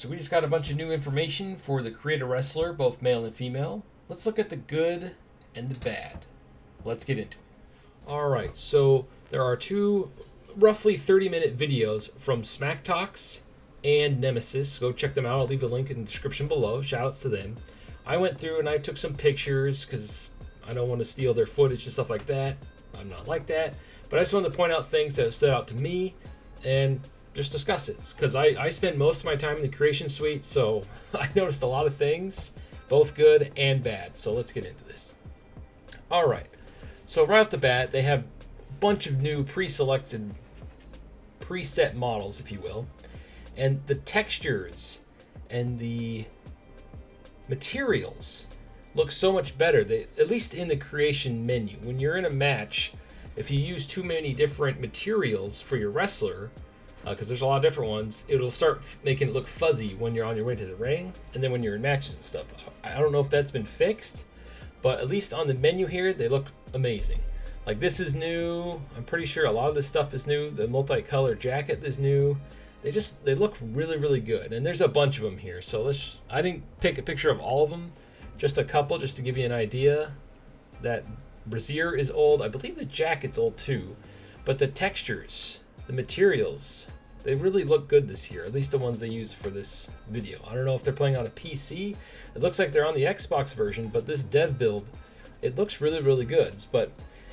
So we just got a bunch of new information for the Create a Wrestler, both male and female. Let's look at the good and the bad. Let's get into it. All right, so there are two roughly 30-minute videos from Smack Talks and Nemesis. Go check them out. I'll leave a link in the description below. Shoutouts to them. I went through and I took some pictures because I don't want to steal their footage and stuff like that. I'm not like that. But I just wanted to point out things that stood out to me and just discuss it, because I spend most of my time in the creation suite, so I noticed a lot of things, both good and bad. So let's get into this. All right, so right off the bat, they have a bunch of new pre-selected, preset models, if you will, and the textures and the materials look so much better. They, at least in the creation menu, when you're in a match, if you use too many different materials for your wrestler, because there's a lot of different ones, it'll start making it look fuzzy when you're on your way to the ring, and then when you're in matches and stuff. I don't know if that's been fixed, but at least on the menu here, they look amazing. Like, this is new. I'm pretty sure a lot of this stuff is new. The multicolored jacket is new. They look really, really good, and there's a bunch of them here. So I didn't pick a picture of all of them, just a couple, just to give you an idea. That brassiere is old. I believe the jacket's old too, but the textures, the materials, they really look good this year, at least the ones they use for this video. I don't know if they're playing on a PC. It looks like they're on the Xbox version, but this dev build, it looks really, really good.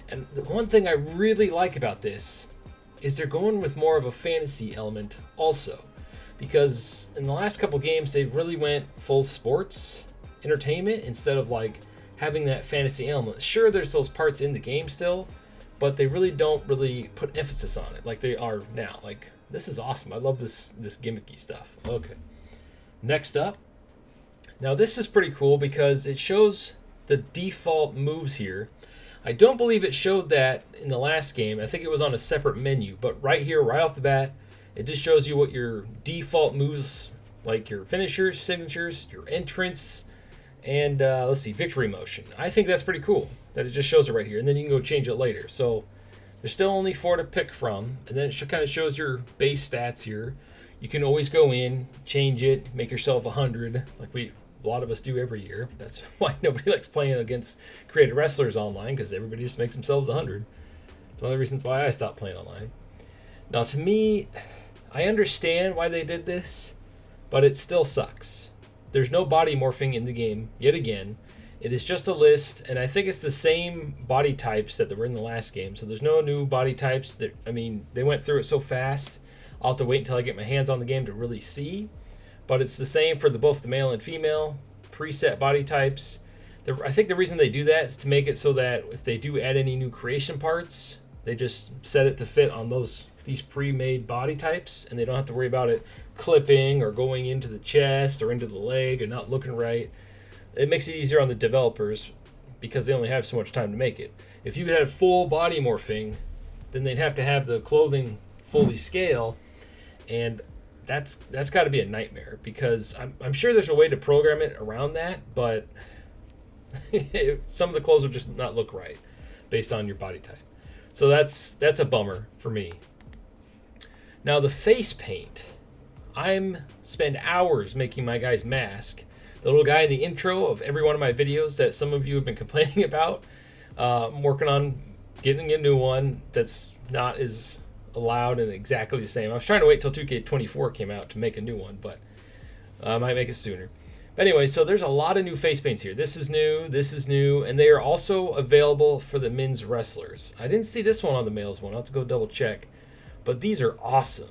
And the one thing I really like about this is they're going with more of a fantasy element also, because in the last couple games, they really went full sports entertainment instead of like having that fantasy element. Sure, there's those parts in the game still, but they really don't really put emphasis on it like they are now. Like, this is awesome. I love this gimmicky stuff. Okay. Next up. Now, this is pretty cool because it shows the default moves here. I don't believe it showed that in the last game. I think it was on a separate menu. But right here, right off the bat, it just shows you what your default moves, like your finishers, signatures, your entrance, and let's see, victory motion. I think that's pretty cool that it just shows it right here, and then you can go change it later. So there's still only 4 to pick from, and then it kind of shows your base stats here. You can always go in, change it, make yourself 100, like a lot of us do every year. That's why nobody likes playing against creative wrestlers online, because everybody just makes themselves 100. It's one of the reasons why I stopped playing online. Now, to me, I understand why they did this, but it still sucks. There's no body morphing in the game, yet again. It is just a list, and I think it's the same body types that were in the last game, so there's no new body types. They went through it so fast, I'll have to wait until I get my hands on the game to really see. But it's the same for both the male and female preset body types. I think the reason they do that is to make it so that if they do add any new creation parts, they just set it to fit on these pre-made body types, and they don't have to worry about it clipping or going into the chest or into the leg and not looking right. It makes it easier on the developers because they only have so much time to make it. If you had full body morphing, then they'd have to have the clothing fully scale, and that's got to be a nightmare, because I'm sure there's a way to program it around that, but some of the clothes would just not look right based on your body type. So that's a bummer for me. Now, the face paint. I'm spend hours making my guy's mask. The little guy in the intro of every one of my videos that some of you have been complaining about. I'm working on getting a new one that's not as loud and exactly the same. I was trying to wait till 2K24 came out to make a new one, but I might make it sooner. But anyway, so there's a lot of new face paints here. This is new, and they are also available for the men's wrestlers. I didn't see this one on the males one. I'll have to go double check. But these are awesome.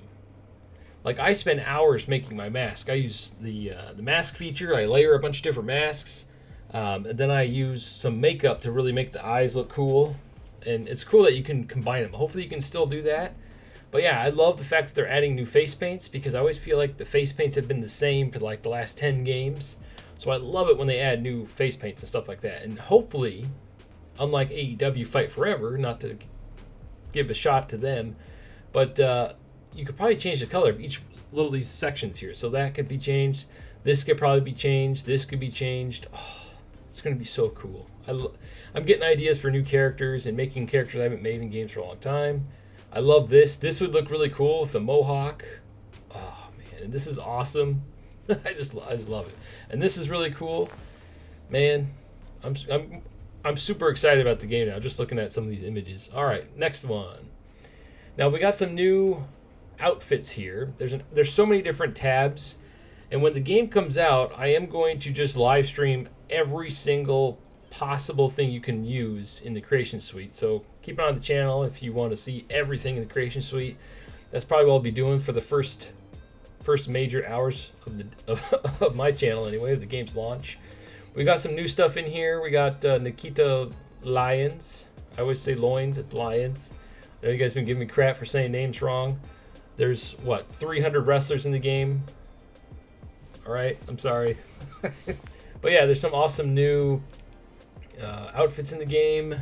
Like, I spend hours making my mask. I use the mask feature. I layer a bunch of different masks. And then I use some makeup to really make the eyes look cool. And it's cool that you can combine them. Hopefully you can still do that. But yeah, I love the fact that they're adding new face paints, because I always feel like the face paints have been the same for like the last 10 games. So I love it when they add new face paints and stuff like that. And hopefully, unlike AEW Fight Forever, not to give a shot to them, but you could probably change the color of each little of these sections here. So that could be changed. This could probably be changed. This could be changed. Oh, it's going to be so cool. I'm getting ideas for new characters and making characters I haven't made in games for a long time. I love this. This would look really cool with the mohawk. Oh, man. And this is awesome. I just love it. And this is really cool, man. I'm super excited about the game now. Just looking at some of these images. All right, next one. Now we got some new outfits here. There's so many different tabs, and when the game comes out, I am going to just live stream every single possible thing you can use in the Creation Suite. So keep it on the channel if you want to see everything in the Creation Suite. That's probably what I'll be doing for the first major hours of my channel anyway, of the game's launch. We got some new stuff in here. We got Nikita Lyons. I always say loins, it's Lions. I know you guys have been giving me crap for saying names wrong. There's, 300 wrestlers in the game? Alright, I'm sorry. But yeah, there's some awesome new outfits in the game.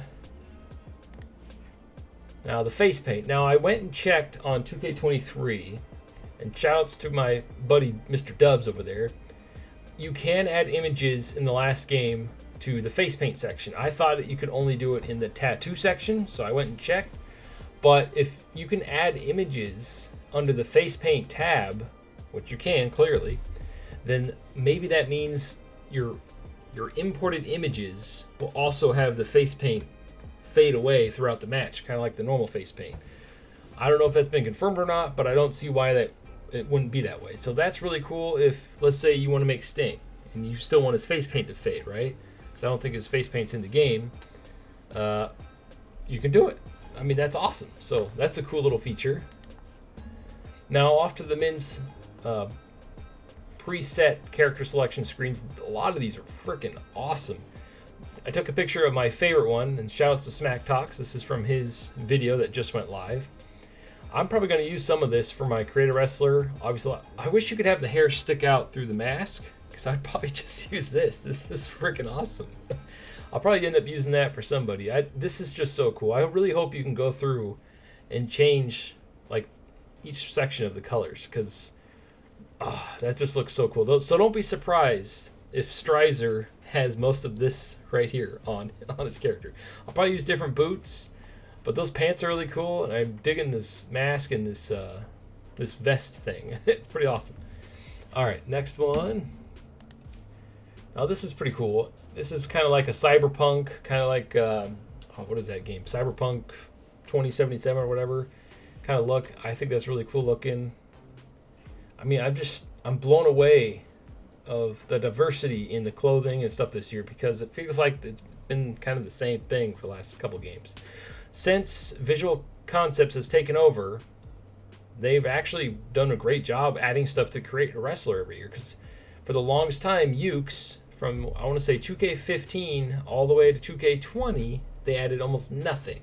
Now, the face paint. Now, I went and checked on 2K23, and shoutouts to my buddy Mr. Dubs over there. You can add images in the last game to the face paint section. I thought that you could only do it in the tattoo section, so I went and checked. But if you can add images under the face paint tab, which you can clearly, then maybe that means your imported images will also have the face paint fade away throughout the match, kind of like the normal face paint. I don't know if that's been confirmed or not, but I don't see why it wouldn't be that way. So that's really cool if, let's say, you want to make Sting and you still want his face paint to fade, right? Because I don't think his face paint's in the game. You can do it. I mean, that's awesome. So that's a cool little feature. Now off to the men's preset character selection screens. A lot of these are freaking awesome. I took a picture of my favorite one, and shout out to Smack Talks. This is from his video that just went live. I'm probably going to use some of this for my Create a Wrestler. Obviously, I wish you could have the hair stick out through the mask, because I'd probably just use this. This is freaking awesome. I'll probably end up using that for somebody. This is just so cool. I really hope you can go through and change like each section of the colors, because that just looks so cool. So don't be surprised if Strizer has most of this right here on his character. I'll probably use different boots, but those pants are really cool, and I'm digging this mask and this vest thing. It's pretty awesome. All right, next one. Now this is pretty cool. This is kind of like a cyberpunk, kind of like what is that game? Cyberpunk 2077 or whatever kind of look. I think that's really cool looking. I mean, I'm blown away of the diversity in the clothing and stuff this year, because it feels like it's been kind of the same thing for the last couple games. Since Visual Concepts has taken over, they've actually done a great job adding stuff to Create a Wrestler every year, because for the longest time, Ukes, from I want to say 2K15 all the way to 2K20, they added almost nothing.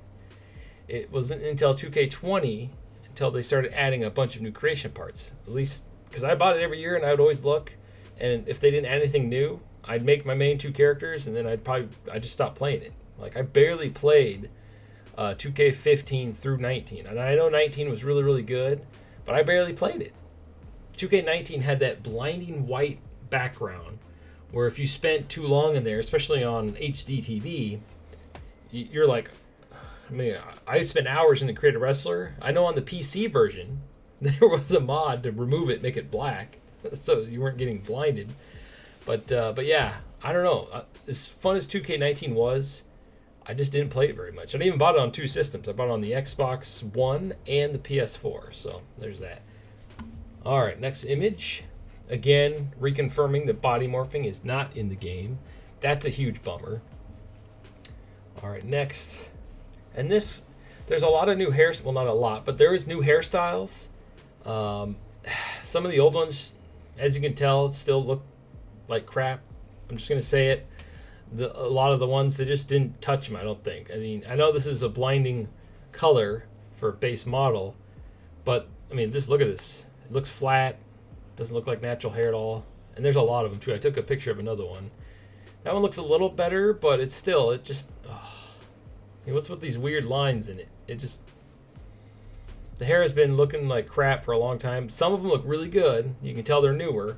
It wasn't until 2K20 until they started adding a bunch of new creation parts. At least because I bought it every year and I would always look, and if they didn't add anything new, I'd make my main two characters and then I'd just stop playing it. Like, I barely played 2K15 through 19, and I know 19 was really, really good, but I barely played it. 2K19 had that blinding white background where if you spent too long in there, especially on HD TV, you're like, I mean, I spent hours in the Create a Wrestler. I know on the PC version, there was a mod to remove it, make it black, so you weren't getting blinded. But yeah, I don't know. As fun as 2K19 was, I just didn't play it very much. I even bought it on two systems. I bought it on the Xbox One and the PS4, so there's that. All right, next image. Again, reconfirming that body morphing is not in the game. That's a huge bummer. All right, next. And this, there's a lot of new hair, well, not a lot, but there is new hairstyles. Some of the old ones, as you can tell, still look like crap. I'm just going to say it. A lot of the ones, they just didn't touch them, I don't think. I mean, I know this is a blinding color for a base model, but, I mean, just look at this. It looks flat. Doesn't look like natural hair at all. And there's a lot of them, too. I took a picture of another one. That one looks a little better, but it's still, it just... I mean, what's with these weird lines in it? It just... The hair has been looking like crap for a long time. Some of them look really good. You can tell they're newer.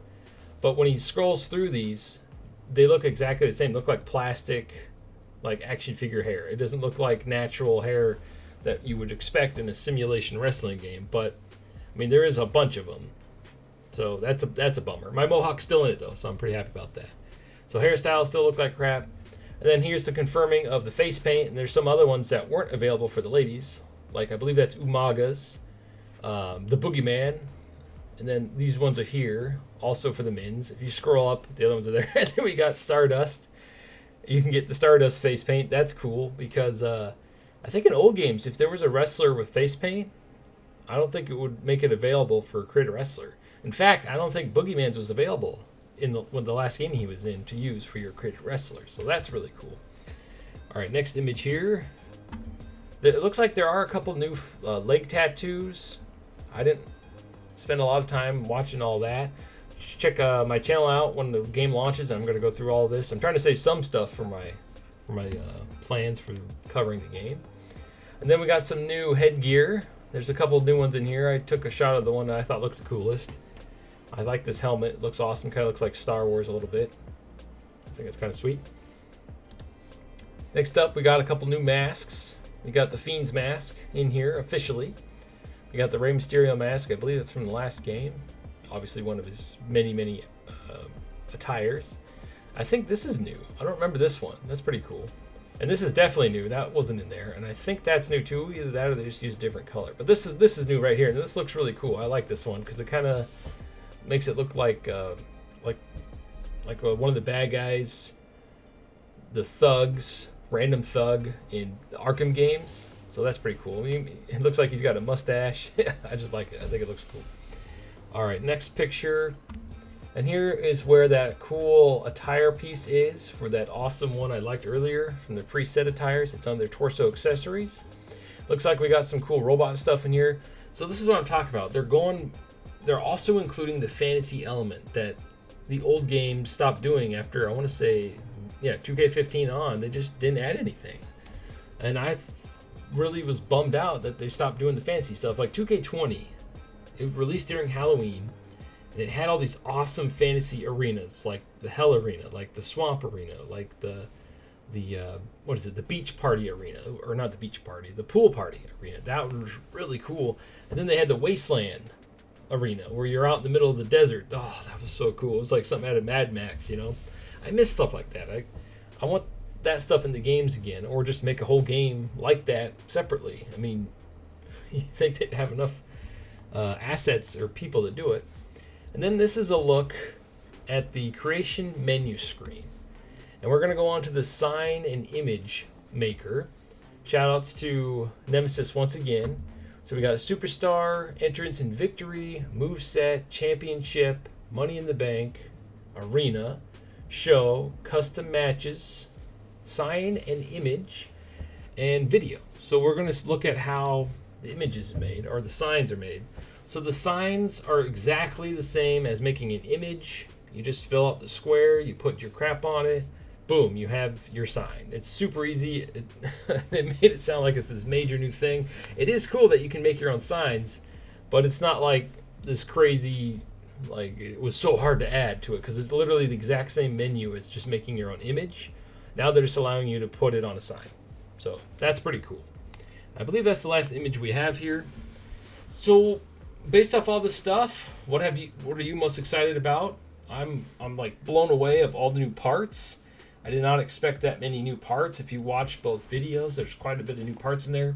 But when he scrolls through these, they look exactly the same. They look like plastic, like action figure hair. It doesn't look like natural hair that you would expect in a simulation wrestling game. But, I mean, there is a bunch of them. So that's a bummer. My mohawk's still in it though, so I'm pretty happy about that. So hairstyles still look like crap. And then here's the confirming of the face paint, and there's some other ones that weren't available for the ladies. Like I believe that's Umaga's, the Boogeyman, and then these ones are here, also for the men's. If you scroll up, the other ones are there. And then we got Stardust. You can get the Stardust face paint. That's cool because I think in old games, if there was a wrestler with face paint, I don't think it would make it available for Create a Wrestler. In fact, I don't think Boogeyman's was available in the last game he was in to use for your Create a Wrestler. So that's really cool. All right, next image here. It looks like there are a couple new leg tattoos. I didn't spend a lot of time watching all that. Check my channel out when the game launches. I'm going to go through all this. I'm trying to save some stuff for my plans for covering the game. And then we got some new headgear. There's a couple new ones in here. I took a shot of the one that I thought looked the coolest. I like this helmet. It looks awesome. Kind of looks like Star Wars a little bit. I think it's kind of sweet. Next up, we got a couple new masks. We got the Fiend's mask in here officially. We got the Rey Mysterio mask. I believe that's from the last game. Obviously one of his many attires. I think this is new. I don't remember this one. That's pretty cool. And this is definitely new. That wasn't in there. And I think that's new too. Either that or they just use a different color. But this is new right here. And this looks really cool. I like this one because it kind of makes it look like one of the bad guys, the thugs, random thug in the Arkham games. So that's pretty cool. I mean, it looks like he's got a mustache. I just like it. I think it looks cool. All right, next picture. And here is where that cool attire piece is for that awesome one I liked earlier from the preset attires. It's on their torso accessories. Looks like we got some cool robot stuff in here. So this is what I'm talking about. They're also including the fantasy element that the old games stopped doing after, I want to say, 2K15 on. They just didn't add anything. And I really was bummed out that they stopped doing the fantasy stuff. Like 2K20, it released during Halloween, and it had all these awesome fantasy arenas, like the Hell Arena, like the Swamp Arena, like the Beach Party Arena, or not the Beach Party, the Pool Party Arena. That was really cool. And then they had the Wasteland Arena, where you're out in the middle of the desert. Oh, that was so cool. It was like something out of Mad Max, you know? I miss stuff like that. I want that stuff in the games again, or just make a whole game like that separately. I mean, you think they'd have enough assets or people to do it. And then this is a look at the creation menu screen. And we're going to go on to the sign and image maker. Shoutouts to Nemesis once again. So we got Superstar, Entrance and Victory, Moveset, Championship, Money in the Bank, Arena, Show, Custom Matches, Sign and Image, and Video. So we're going to look at how the images are made, or the signs are made. So the signs are exactly the same as making an image. You just fill out the square, you put your crap on it, boom, you have your sign. It's super easy. They made it sound like it's this major new thing. It is cool that you can make your own signs, but it's not like this crazy, like it was so hard to add to it, because it's literally the exact same menu as just making your own image. Now they're just allowing you to put it on a sign. So that's pretty cool. I believe that's the last image we have here. So based off all this stuff, what are you most excited about? I'm like blown away of all the new parts. I did not expect that many new parts. If you watch both videos, there's quite a bit of new parts in there.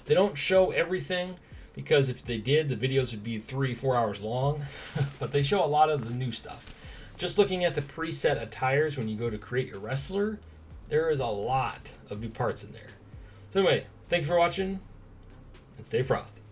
They don't show everything, because if they did, the videos would be 3-4 hours long. But they show a lot of the new stuff. Just looking at the preset attires when you go to create your wrestler, there is a lot of new parts in there. So anyway, thank you for watching, and stay frosty.